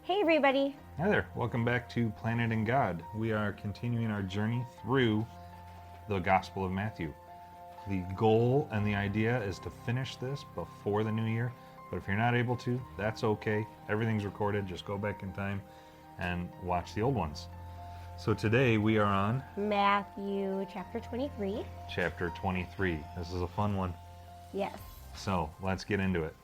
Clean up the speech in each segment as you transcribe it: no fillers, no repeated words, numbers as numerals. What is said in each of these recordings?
Hey everybody. Hi there, welcome back to Planet and God. We are continuing our journey through the Gospel of Matthew. The goal and the idea is to finish this before the new year, but if you're not able to, that's okay. Everything's recorded, just go back in time and watch the old ones. So today we are on Matthew chapter 23. chapter 23. This is a fun one, Yes. so let's get into it.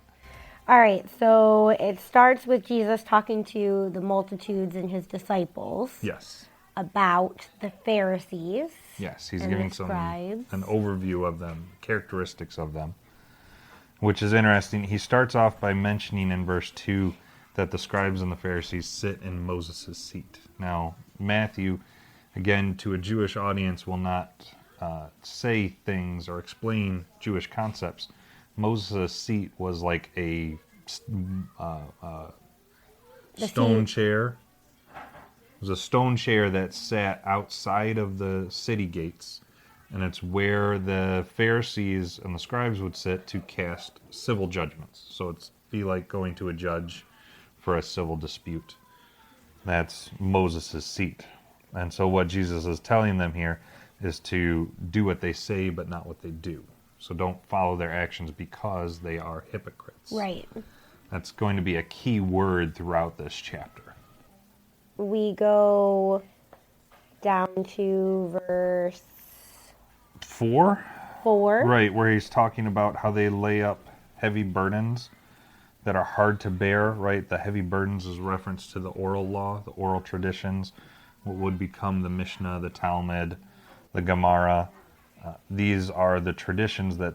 All right, so it starts with Jesus talking to the multitudes and his disciples Yes. about the Pharisees. Yes, he's And giving the scribes. an overview of them, characteristics of them, which is interesting. He starts off by mentioning in verse 2 that the scribes and the Pharisees sit in Moses' seat. Now, Matthew, again, to a Jewish audience, will not say things or explain Jewish concepts. Moses' seat was like a stone chair. It was a stone chair that sat outside of the city gates, and it's where the Pharisees and the scribes would sit to cast civil judgments. So it's be like going to a judge for a civil dispute. That's Moses' seat. And so what Jesus is telling them here is to do what they say, but not what they do. So don't follow their actions because they are hypocrites. Right. That's going to be a key word throughout this chapter. We go down to verse 4? 4. Right, where he's talking about how they lay up heavy burdens that are hard to bear, right? The heavy burdens is reference to the oral law, the oral traditions, what would become the Mishnah, the Talmud, the Gemara. These are the traditions that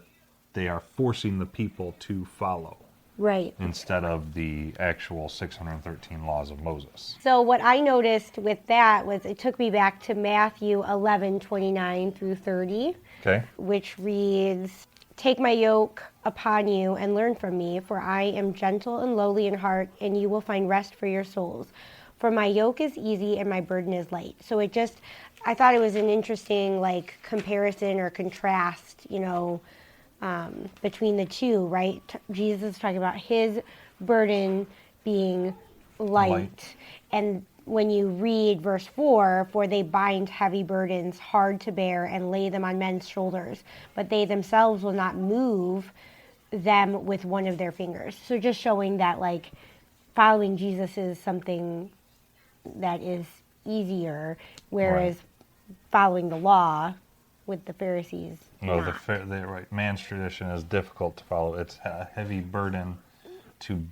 they are forcing the people to follow Right. instead of the actual 613 laws of Moses. So what I noticed with that was it took me back to Matthew 11:29 through 30. Okay? Which reads, "Take my yoke upon you and learn from me, for I am gentle and lowly in heart, and you will find rest for your souls. For my yoke is easy and my burden is light." So I thought it was an interesting comparison or contrast, between the two, right? Jesus is talking about his burden being light. And when you read verse 4, "For they bind heavy burdens hard to bear and lay them on men's shoulders, but they themselves will not move them with one of their fingers." So just showing that following Jesus is something that is easier, whereas following the law with the Pharisees, No, not. right. Man's tradition is difficult to follow. It's a heavy burden to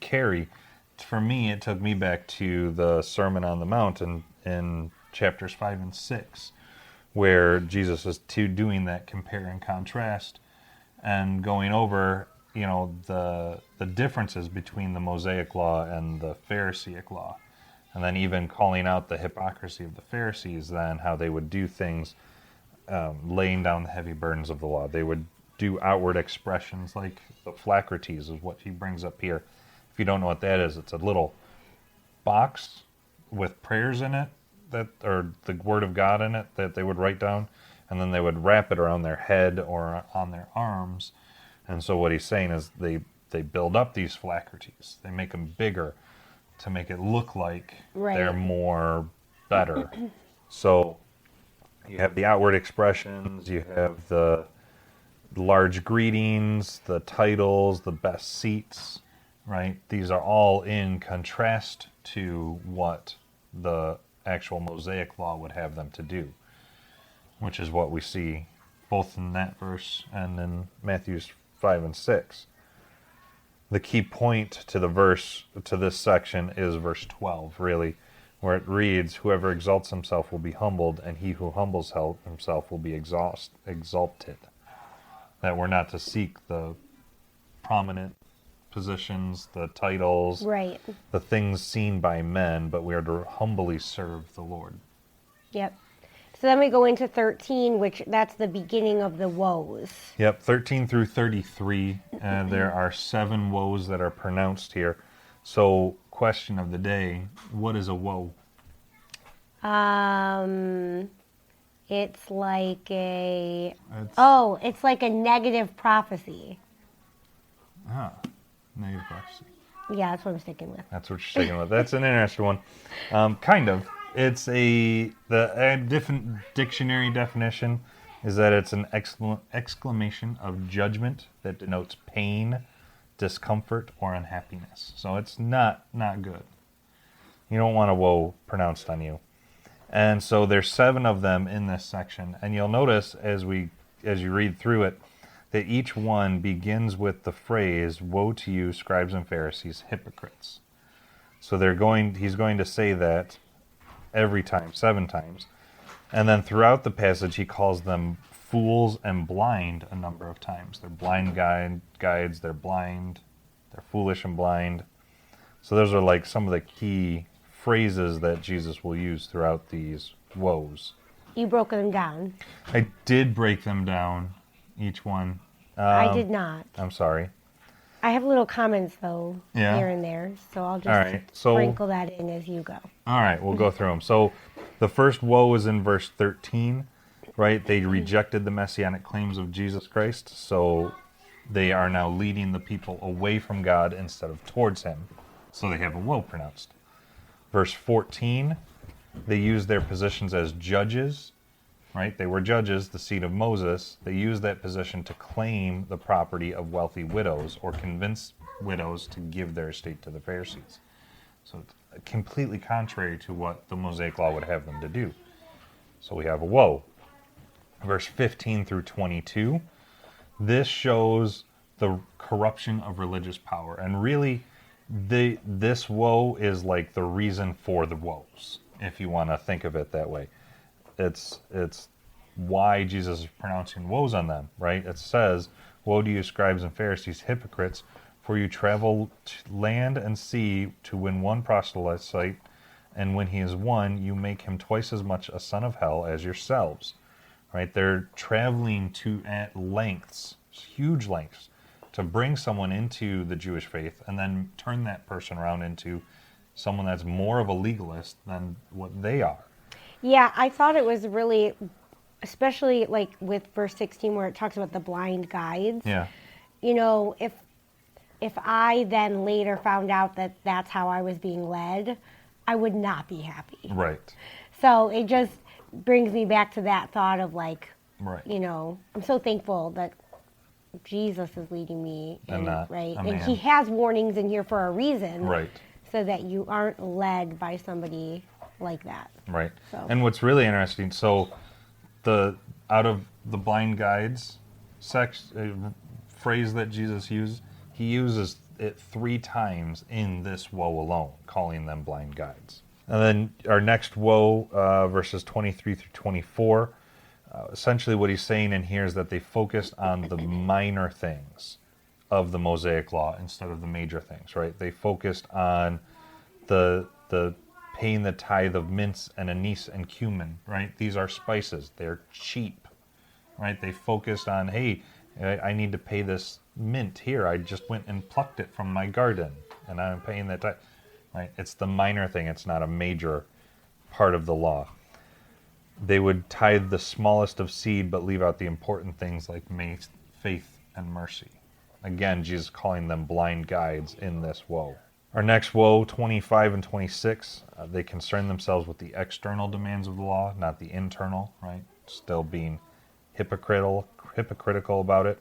carry. For me, it took me back to the Sermon on the Mount in chapters 5 and 6, where Jesus is doing that compare and contrast and going over, the differences between the Mosaic law and the Pharisaic law, and then even calling out the hypocrisy of the Pharisees, then how they would do things, laying down the heavy burdens of the law. They would do outward expressions like the phylacteries is what he brings up here. If you don't know what that is, it's a little box with prayers in it or the word of God in it that they would write down, and then they would wrap it around their head or on their arms. And so what he's saying is they build up these phylacteries. They make them bigger to make it look like they're more better. So you have the outward expressions, you have the large greetings, the titles, the best seats, right? These are all in contrast to what the actual Mosaic law would have them to do, which is what we see both in that verse and in Matthew's 5 and 6. The key point to this section is verse 12, really, where it reads, "Whoever exalts himself will be humbled, and he who humbles himself will be exalted." That we're not to seek the prominent positions, the titles, Right. the things seen by men, but we are to humbly serve the Lord. Yep. So then we go into 13, which that's the beginning of the woes. Yep, 13 through 33, there are 7 woes that are pronounced here. So, question of the day, what is a woe? It's like it's like a negative prophecy. Negative prophecy. Yeah, that's what I'm sticking with. That's what you're sticking with. That's an interesting one. Kind of. It's the different dictionary definition is that it's an exclamation of judgment that denotes pain, discomfort, or unhappiness. So it's not good. You don't want a woe pronounced on you. And so there's 7 of them in this section, and you'll notice as you read through it that each one begins with the phrase, "Woe to you, scribes and Pharisees, hypocrites." So he's going to say that every time, 7 times. And then throughout the passage, he calls them fools and blind a number of times. They're blind guides, they're blind, they're foolish and blind. So those are like some of the key phrases that Jesus will use throughout these woes. You broke them down. I did break them down, each one. I did not. I'm sorry. I have little comments, though, Yeah. here and there, so I'll just All right, so- sprinkle that in as you go. All right, we'll go through them. So the first woe is in verse 13, right? They rejected the messianic claims of Jesus Christ, so they are now leading the people away from God instead of towards him. So they have a woe pronounced. Verse 14, they use their positions as judges, right? They were judges, the seed of Moses. They used that position to claim the property of wealthy widows or convince widows to give their estate to the Pharisees. So it's completely contrary to what the Mosaic Law would have them to do. So we have a woe. Verse 15 through 22, this shows the corruption of religious power. And really, this woe is like the reason for the woes, if you want to think of it that way. It's why Jesus is pronouncing woes on them, right? It says, "Woe to you, scribes and Pharisees, hypocrites, for you travel land and sea to win one proselyte, and when he is won, you make him twice as much a son of hell as yourselves." Right? They're traveling at lengths, huge lengths, to bring someone into the Jewish faith and then turn that person around into someone that's more of a legalist than what they are. Yeah, I thought it was really, especially like with verse 16 where it talks about the blind guides. Yeah. You know, if I then later found out that that's how I was being led, I would not be happy. Right. So it just brings me back to that thought of like, Right. you know, I'm so thankful that Jesus is leading me, And not right? a And man. he has warnings in here for a reason, Right. so that you aren't led by somebody like that. Right. So. And what's really interesting, so out of the blind guides phrase that Jesus used, he uses it 3 times in this woe alone, calling them blind guides. And then our next woe, verses 23 through 24, essentially what he's saying in here is that they focused on the minor things of the Mosaic Law instead of the major things, right? They focused on the paying the tithe of mints and anise and cumin, right? These are spices. They're cheap, right? They focused on, hey, I need to pay this mint here. I just went and plucked it from my garden, and I'm paying that tithe, right? It's the minor thing. It's not a major part of the law. They would tithe the smallest of seed, but leave out the important things like faith and mercy. Again, Jesus calling them blind guides in this woe. Our next woe, 25 and 26, they concern themselves with the external demands of the law, not the internal, right? Still being hypocritical about it.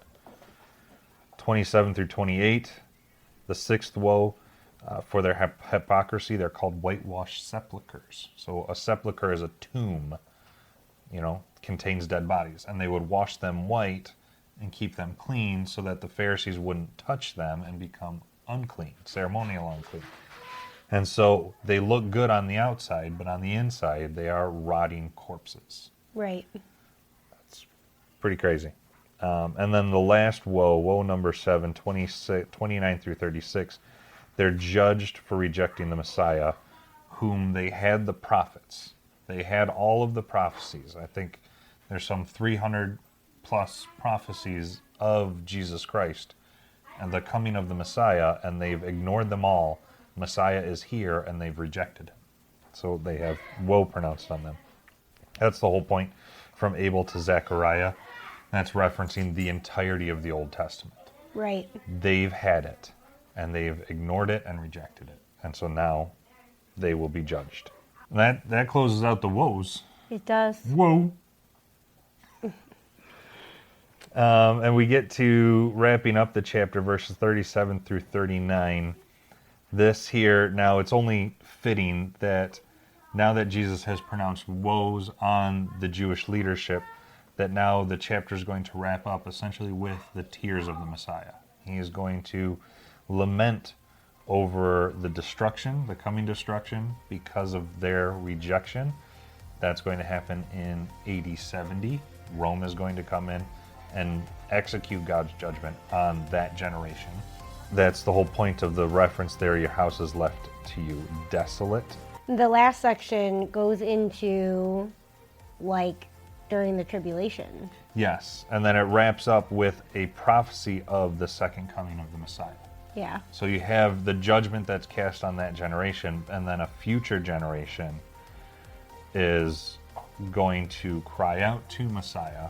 27 through 28, the 6th woe, for their hypocrisy, they're called whitewashed sepulchres. So a sepulcher is a tomb, contains dead bodies, and they would wash them white and keep them clean so that the Pharisees wouldn't touch them and become unclean, ceremonial unclean. And so they look good on the outside, but on the inside they are rotting corpses. Right. That's pretty crazy. And then the last woe number 7, 29 through 36, they're judged for rejecting the Messiah, whom they had the prophets. They had all of the prophecies. I think there's some 300 plus prophecies of Jesus Christ and the coming of the Messiah, and they've ignored them all. Messiah is here, and they've rejected him. So they have woe pronounced on them. That's the whole point from Abel to Zechariah. That's referencing the entirety of the Old Testament. Right. They've had it, and they've ignored it and rejected it. And so now they will be judged. And that closes out the woes. It does. Whoa. And we get to wrapping up the chapter, verses 37 through 39. This here, now it's only fitting that now that Jesus has pronounced woes on the Jewish leadership, that now the chapter is going to wrap up essentially with the tears of the Messiah. He is going to lament over the destruction, the coming destruction, because of their rejection. That's going to happen in AD 70. Rome is going to come in and execute God's judgment on that generation. That's the whole point of the reference there, your house is left to you desolate. The last section goes into, like, during the tribulation. Yes, and then it wraps up with a prophecy of the second coming of the Messiah. Yeah. So you have the judgment that's cast on that generation, and then a future generation is going to cry out to Messiah,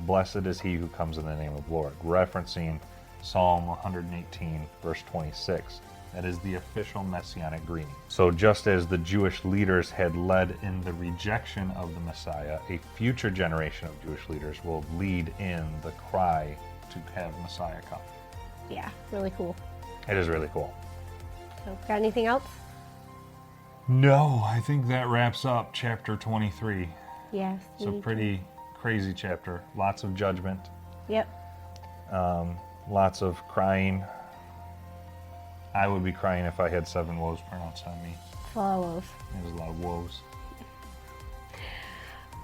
"Blessed is he who comes in the name of the Lord," referencing Psalm 118, verse 26. That is the official messianic greeting. So just as the Jewish leaders had led in the rejection of the Messiah, a future generation of Jewish leaders will lead in the cry to have Messiah come. Yeah, really cool. It is really cool. So, got anything else? No, I think that wraps up chapter 23. Yes. It's a pretty crazy chapter. Lots of judgment. Yep. Lots of crying. I would be crying if I had 7 woes pronounced on me. Follows. There's a lot of woes.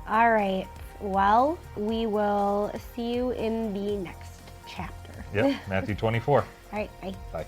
All right. Well, we will see you in the next chapter. Yep, Matthew 24. All right. Bye. Bye.